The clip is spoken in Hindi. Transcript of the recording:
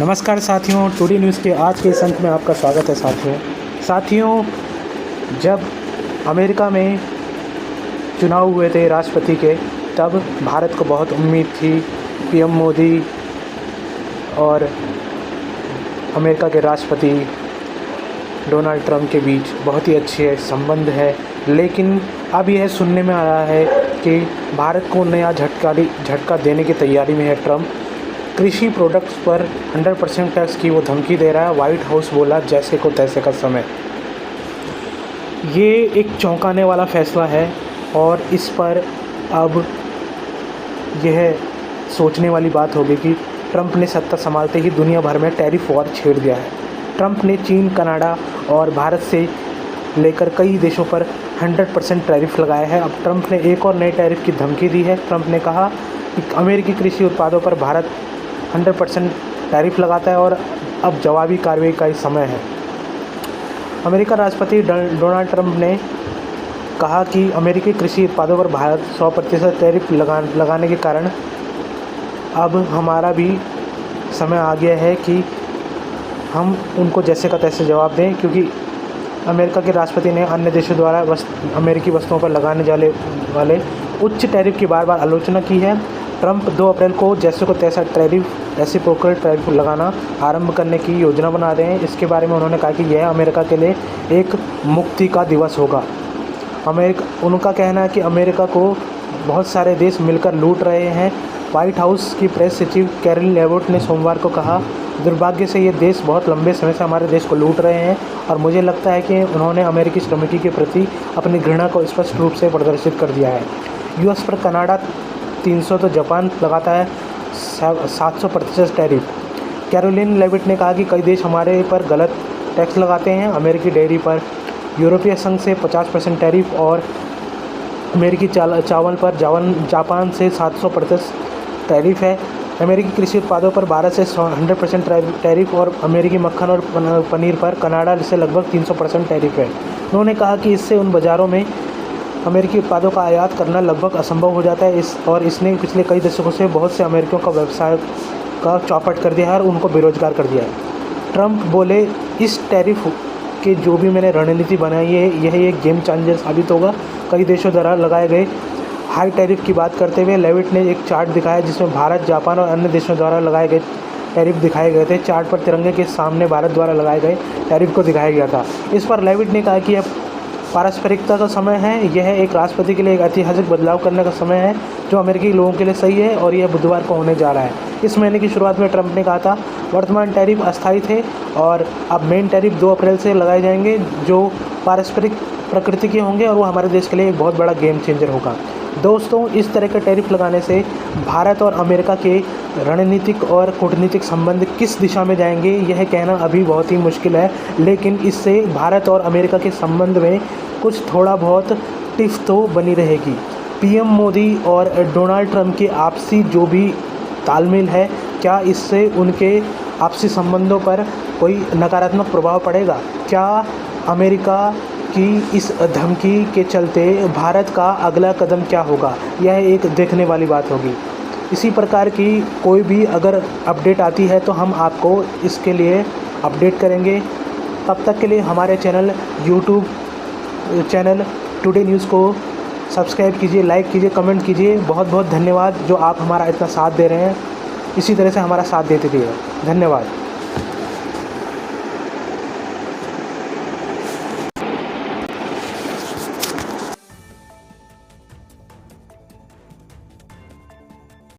नमस्कार साथियों, टुडे न्यूज़ के आज के इस अंक में आपका स्वागत है। साथियों, जब अमेरिका में चुनाव हुए थे राष्ट्रपति के, तब भारत को बहुत उम्मीद थी। पीएम मोदी और अमेरिका के राष्ट्रपति डोनाल्ड ट्रंप के बीच बहुत ही अच्छे संबंध है, लेकिन अब यह सुनने में आ रहा है कि भारत को नया झटका देने की तैयारी में है ट्रंप। कृषि प्रोडक्ट्स पर 100% टैक्स की वो धमकी दे रहा है। वाइट हाउस बोला जैसे को तैसे का समय। ये एक चौंकाने वाला फैसला है और इस पर अब यह सोचने वाली बात होगी कि ट्रंप ने सत्ता संभालते ही दुनिया भर में टैरिफ वॉर छेड़ दिया है। ट्रंप ने चीन, कनाडा और भारत से लेकर कई देशों पर 100% टैरिफ लगाया है। अब ट्रंप ने एक और नए टैरिफ की धमकी दी है। ट्रंप ने कहा कि अमेरिकी कृषि उत्पादों पर भारत 100% टैरिफ लगाता है और अब जवाबी कार्रवाई का ही समय है। अमेरिका राष्ट्रपति डोनाल्ड ट्रंप ने कहा कि अमेरिकी कृषि उत्पादों पर भारत 100% टैरिफ लगाने के कारण अब हमारा भी समय आ गया है कि हम उनको जैसे का तैसे जवाब दें, क्योंकि अमेरिका के राष्ट्रपति ने अन्य देशों द्वारा अमेरिकी वस्तुओं पर लगाने वाले उच्च टैरिफ की बार बार आलोचना की है। ट्रंप 2 अप्रैल को जैसे को तैसा रेसिप्रोकल टैरिफ लगाना आरंभ करने की योजना बना रहे हैं। इसके बारे में उन्होंने कहा कि यह अमेरिका के लिए एक मुक्ति का दिवस होगा। उनका कहना है कि अमेरिका को बहुत सारे देश मिलकर लूट रहे हैं। व्हाइट हाउस की प्रेस सचिव कैरोलिन लेविट ने सोमवार को कहा, दुर्भाग्य से ये देश बहुत लंबे समय से हमारे देश को लूट रहे हैं और मुझे लगता है कि उन्होंने अमेरिकी श्रमिकों के प्रति अपनी घृणा को स्पष्ट रूप से प्रदर्शित कर दिया है। यूएस पर कनाडा 300 तो जापान लगाता है 700% टैरिफ। कैरोलिन लेविट ने कहा कि कई देश हमारे पर गलत टैक्स लगाते हैं। अमेरिकी डेयरी पर यूरोपीय संघ से 50% टैरिफ और अमेरिकी चावल पर जापान से 700% टैरिफ है। अमेरिकी कृषि उत्पादों पर भारत से 100% टैरिफ और अमेरिकी मक्खन और पनीर पर कनाडा से लगभग 300% टैरिफ है। उन्होंने कहा कि इससे उन बाज़ारों में अमेरिकी उत्पादों का आयात करना लगभग असंभव हो जाता है। इसने पिछले कई दशकों से बहुत से अमेरिकियों का व्यवसाय का चौपट कर दिया है और उनको बेरोजगार कर दिया है। ट्रंप बोले, इस टैरिफ के जो भी मैंने रणनीति बनाई है, यह एक गेम चेंजर साबित होगा। कई देशों द्वारा लगाए गए हाई टैरिफ की बात करते हुए लेविट ने एक चार्ट दिखाया जिसमें भारत, जापान और अन्य देशों द्वारा लगाए गए टैरिफ दिखाए गए थे। चार्ट पर तिरंगे के सामने भारत द्वारा लगाए गए टैरिफ को दिखाया गया था। इस पर लेविट ने कहा कि यह पारस्परिकता का समय है। यह एक राष्ट्रपति के लिए एक ऐतिहासिक बदलाव करने का समय है जो अमेरिकी लोगों के लिए सही है और यह बुधवार को होने जा रहा है। इस महीने की शुरुआत में ट्रंप ने कहा था वर्तमान टैरिफ अस्थायी थे और अब मेन टैरिफ 2 अप्रैल से लगाए जाएंगे जो पारस्परिक प्रकृति के होंगे और वो हमारे देश के लिए एक बहुत बड़ा गेम चेंजर होगा। दोस्तों, इस तरह के टैरिफ लगाने से भारत और अमेरिका के रणनीतिक और कूटनीतिक संबंध किस दिशा में जाएंगे, यह कहना अभी बहुत ही मुश्किल है, लेकिन इससे भारत और अमेरिका के संबंध में कुछ थोड़ा बहुत टिफ तो बनी रहेगी। पीएम मोदी और डोनाल्ड ट्रंप के आपसी जो भी तालमेल है, क्या इससे उनके आपसी संबंधों पर कोई नकारात्मक प्रभाव पड़ेगा? क्या अमेरिका कि इस धमकी के चलते भारत का अगला कदम क्या होगा, यह एक देखने वाली बात होगी। इसी प्रकार की कोई भी अगर अपडेट आती है तो हम आपको इसके लिए अपडेट करेंगे। तब तक के लिए हमारे यूट्यूब चैनल टुडे न्यूज़ को सब्सक्राइब कीजिए, लाइक कीजिए, कमेंट कीजिए। बहुत बहुत धन्यवाद जो आप हमारा इतना साथ दे रहे हैं। इसी तरह से हमारा साथ देते रहिए। धन्यवाद।